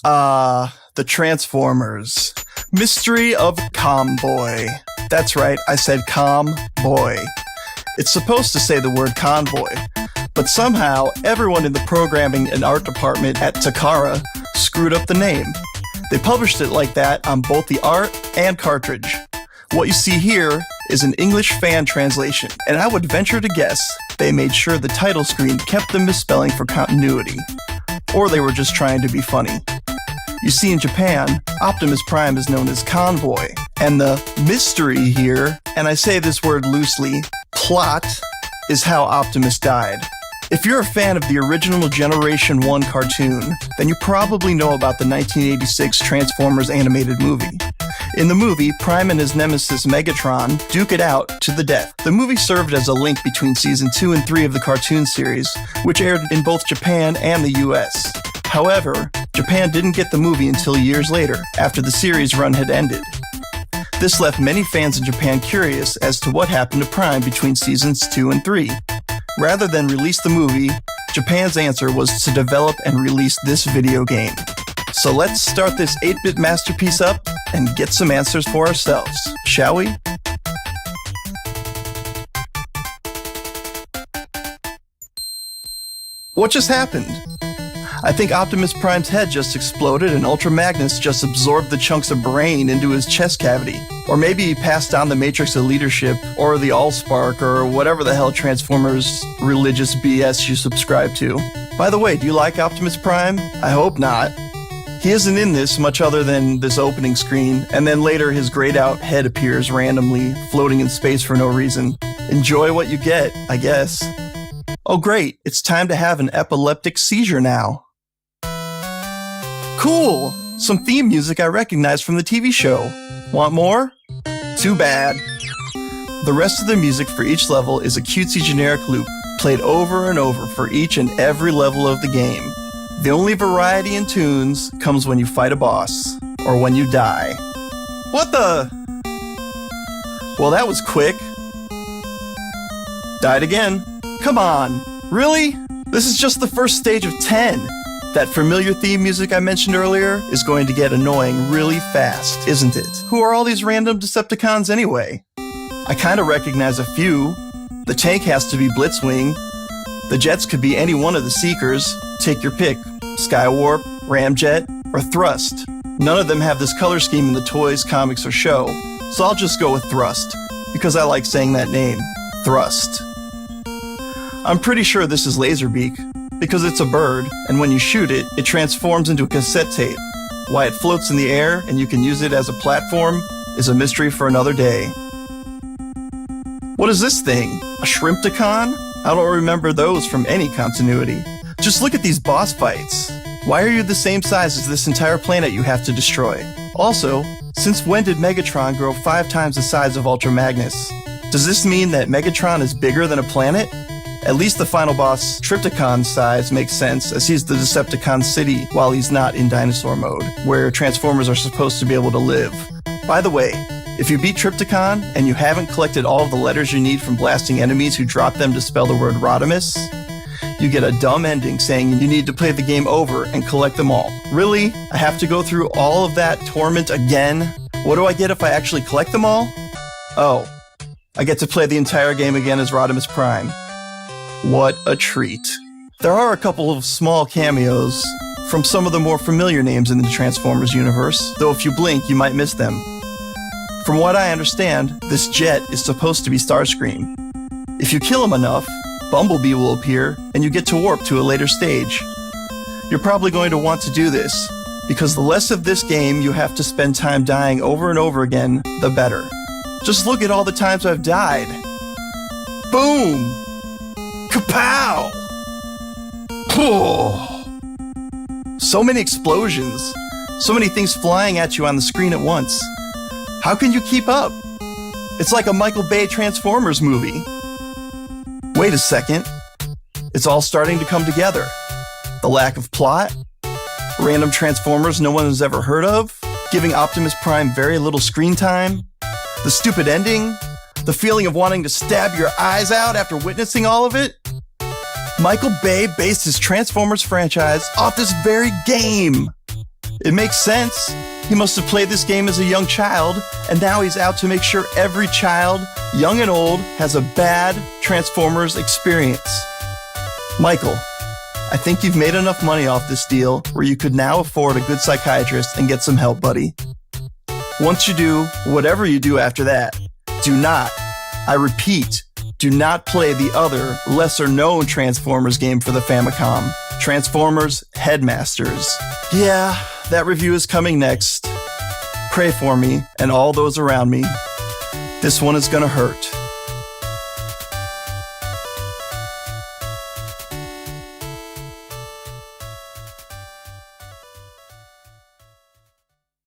The Transformers. Mystery of Comvoy. That's right, I said Comvoy. It's supposed to say the word convoy, but somehow everyone in the programming and art department at Takara screwed up the name. They published it like that on both the art and cartridge. What you see here is an English fan translation, and I would venture to guess they made sure the title screen kept the misspelling for continuity. Or they were just trying to be funny. You see, in Japan, Optimus Prime is known as Convoy, and the mystery here, and I say this word loosely, plot, is how Optimus died. If you're a fan of the original Generation 1 cartoon, then you probably know about the 1986 Transformers animated movie. In the movie, Prime and his nemesis Megatron duke it out to the death. The movie served as a link between Season 2 and 3 of the cartoon series, which aired in both Japan and the US. However, Japan didn't get the movie until years later, after the series run had ended. This left many fans in Japan curious as to what happened to Prime between Seasons 2 and 3. Rather than release the movie, Japan's answer was to develop and release this video game. So let's start this 8-bit masterpiece up and get some answers for ourselves, shall we? What just happened? I think Optimus Prime's head just exploded and Ultra Magnus just absorbed the chunks of brain into his chest cavity. Or maybe he passed down the Matrix of Leadership, or the Allspark, or whatever the hell Transformers religious BS you subscribe to. By the way, do you like Optimus Prime? I hope not. He isn't in this much other than this opening screen, and then later his grayed out head appears randomly, floating in space for no reason. Enjoy what you get, I guess. Oh great, it's time to have an epileptic seizure now. Cool! Some theme music I recognize from the TV show. Want more? Too bad. The rest of the music for each level is a cutesy generic loop, played over and over for each and every level of the game. The only variety in tunes comes when you fight a boss, or when you die. What the? Well, that was quick. Died again. Come on, really? This is just the first stage of 10. That familiar theme music I mentioned earlier is going to get annoying really fast, isn't it? Who are all these random Decepticons anyway? I kinda recognize a few. The tank has to be Blitzwing. The jets could be any one of the Seekers. Take your pick. Skywarp, Ramjet, or Thrust. None of them have this color scheme in the toys, comics, or show, so I'll just go with Thrust, because I like saying that name. Thrust. I'm pretty sure this is Laserbeak, because it's a bird, and when you shoot it, it transforms into a cassette tape. Why it floats in the air and you can use it as a platform is a mystery for another day. What is this thing? A Shrimpticon? I don't remember those from any continuity. Just look at these boss fights. Why are you the same size as this entire planet you have to destroy? Also, since when did Megatron grow 5 times the size of Ultra Magnus? Does this mean that Megatron is bigger than a planet? At least the final boss, Triptychon's size, makes sense, as he's the Decepticon city while he's not in dinosaur mode, where Transformers are supposed to be able to live. By the way, if you beat Triptychon and you haven't collected all of the letters you need from blasting enemies who drop them to spell the word Rodimus, you get a dumb ending saying you need to play the game over and collect them all. Really? I have to go through all of that torment again? What do I get if I actually collect them all? Oh, I get to play the entire game again as Rodimus Prime. What a treat. There are a couple of small cameos from some of the more familiar names in the Transformers universe, though if you blink, you might miss them. From what I understand, this jet is supposed to be Starscream. If you kill him enough, Bumblebee will appear, and you get to warp to a later stage. You're probably going to want to do this, because the less of this game you have to spend time dying over and over again, the better. Just look at all the times I've died. Boom! Kapow! So many explosions. So many things flying at you on the screen at once. How can you keep up? It's like a Michael Bay Transformers movie. Wait a second. It's all starting to come together. The lack of plot, random Transformers no one has ever heard of, giving Optimus Prime very little screen time, the stupid ending, the feeling of wanting to stab your eyes out after witnessing all of it. Michael Bay based his Transformers franchise off this very game. It makes sense. He must have played this game as a young child, and now he's out to make sure every child, young and old, has a bad Transformers experience. Michael, I think you've made enough money off this deal where you could now afford a good psychiatrist and get some help, buddy. Once you do, whatever you do after that, do not, I repeat, do not play the other, lesser-known Transformers game for the Famicom, Transformers Headmasters. Yeah, that review is coming next. Pray for me and all those around me. This one is gonna hurt.